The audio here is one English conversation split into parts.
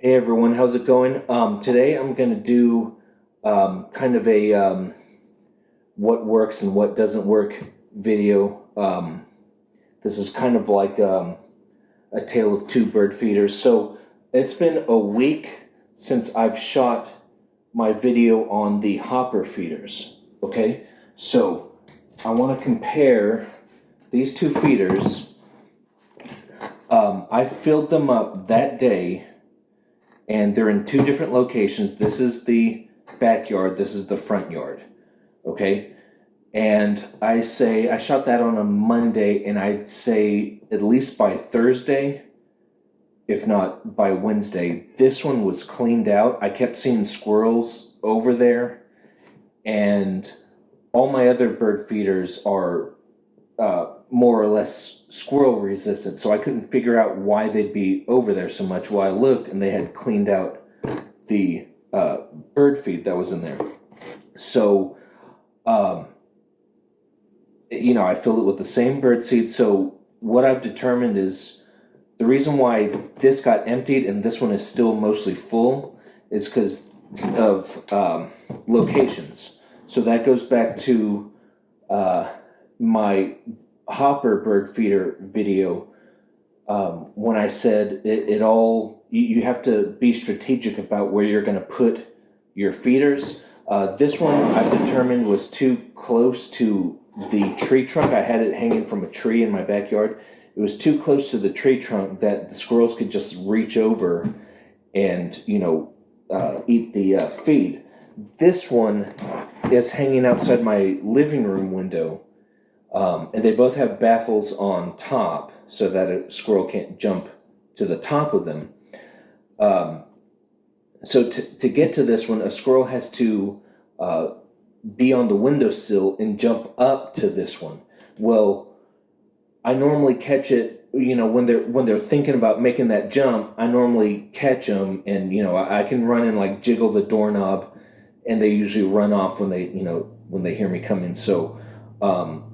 Hey everyone, how's it going? Today I'm going to do kind of a what works and what doesn't work video. This is kind of like a tale of two bird feeders. So it's been a week since I've shot my video on the hopper feeders. Okay, so I want to compare these two feeders. I filled them up that day, and they're in two different locations. This is the backyard, this is the front yard. Okay? And I shot that on a Monday, and I'd say at least by Thursday, if not by Wednesday, this one was cleaned out. I kept seeing squirrels over there, and all my other bird feeders are more or less squirrel resistant, so I couldn't figure out why they'd be over there so much. Well, I looked and they had cleaned out the bird feed that was in there. So, I filled it with the same bird seed. So what I've determined is the reason why this got emptied and this one is still mostly full is because of locations. So that goes back to my hopper bird feeder video, when I said you have to be strategic about where you're going to put your feeders. This one I've determined was too close to the tree trunk. I had it hanging from a tree in my backyard. It was too close to the tree trunk that the squirrels could just reach over and eat the feed. This one is hanging outside my living room window. And they both have baffles on top so that a squirrel can't jump to the top of them. So to get to this one, a squirrel has to be on the windowsill and jump up to this one. Well, I normally catch it, when they're thinking about making that jump. I normally catch them, and I can run and like jiggle the doorknob, and they usually run off when they hear me coming. So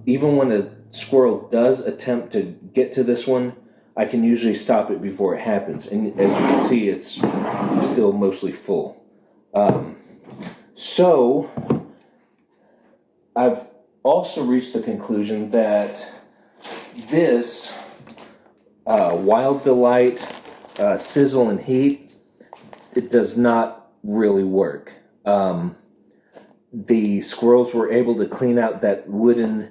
even when a squirrel does attempt to get to this one, I can usually stop it before it happens. And as you can see, it's still mostly full. So I've also reached the conclusion that this Wild Delight Sizzle and Heat, it does not really work. The squirrels were able to clean out that wooden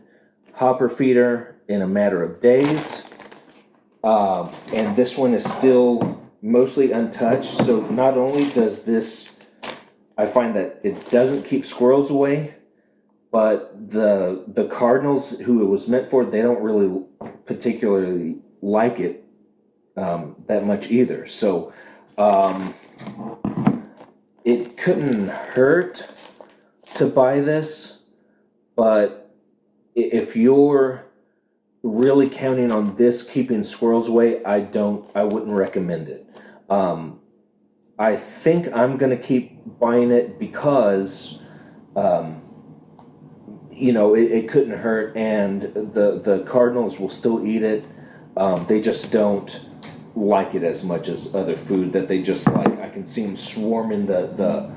hopper feeder in a matter of days. And this one is still mostly untouched. So not only does this, I find that it doesn't keep squirrels away, but the cardinals who it was meant for, they don't really particularly like it that much either. So it couldn't hurt to buy this, but if you're really counting on this keeping squirrels away, I wouldn't recommend it. I think I'm going to keep buying it because it couldn't hurt, and the cardinals will still eat it. They just don't like it as much as other food that they just like. I can see them swarming the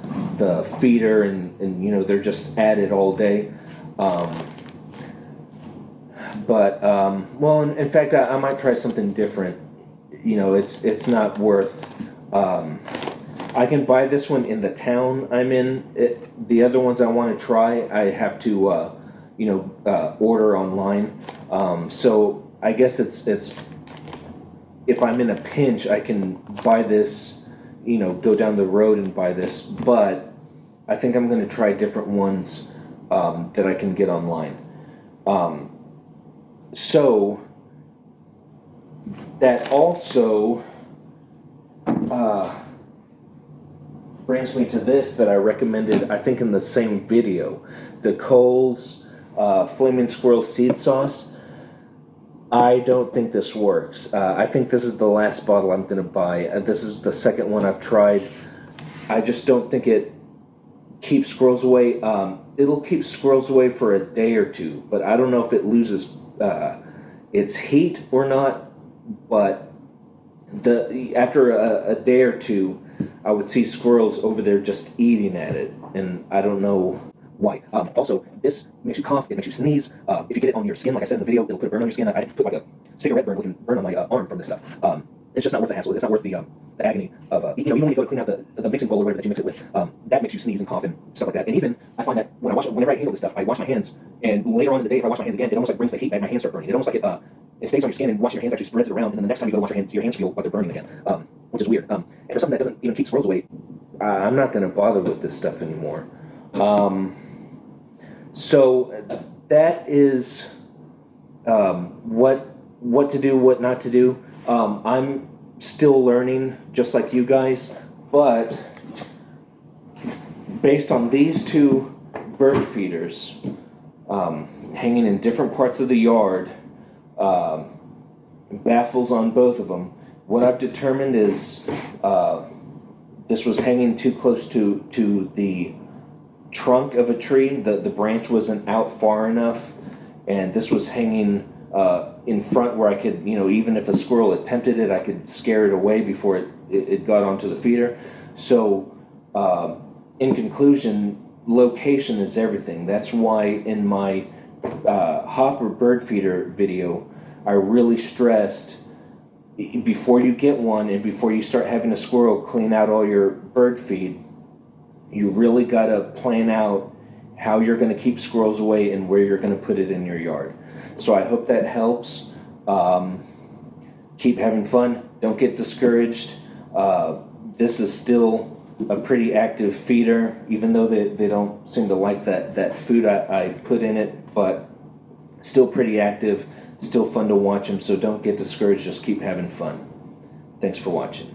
feeder, and they're just at it all day. Well, in fact, I might try something different. It's not worth. I can buy this one in the town I'm in. The other ones I want to try, I have to order online. So I guess it's if I'm in a pinch, I can buy this, go down the road and buy this. But I think I'm going to try different ones that I can get online. So that also brings me to this that I recommended, I think, in the same video, the Cole's Flaming Squirrel Seed Sauce. I don't think this works. I think this is the last bottle I'm going to buy. This is the second one I've tried. I just don't think it keeps squirrels away. It'll keep squirrels away for a day or two, but I don't know if it loses its heat or not. But after a day or two, I would see squirrels over there just eating at it, and I don't know why. Also, this makes you cough, it makes you sneeze. If you get it on your skin, like I said in the video, it'll put a burn on your skin. I put like a cigarette burn looking burn on my arm from this stuff. It's just not worth the hassle. It's not worth the agony of, even when you go to clean out the mixing bowl or whatever that you mix it with, that makes you sneeze and cough and stuff like that. And even, I find that whenever I handle this stuff, I wash my hands, and later on in the day, if I wash my hands again, it almost like brings the heat back, my hands start burning. It almost like it stays on your skin, and washing your hands actually spreads it around, and then the next time you go to wash your hands feel like they're burning again, which is weird. And for something that doesn't even keep squirrels away, I'm not going to bother with this stuff anymore. So that is what to do, what not to do. I'm still learning, just like you guys, but based on these two bird feeders hanging in different parts of the yard, baffles on both of them, what I've determined is this was hanging too close to the trunk of a tree. The branch wasn't out far enough, and this was hanging in front where I could, even if a squirrel attempted it, I could scare it away before it got onto the feeder. So, in conclusion, location is everything. That's why in my hopper bird feeder video, I really stressed, before you get one and before you start having a squirrel clean out all your bird feed, you really got to plan out how you're going to keep squirrels away and where you're going to put it in your yard. So I hope that helps. Keep having fun. Don't get discouraged. This is still a pretty active feeder, even though they don't seem to like that food I put in it, but still pretty active, still fun to watch them. So don't get discouraged. Just keep having fun. Thanks for watching.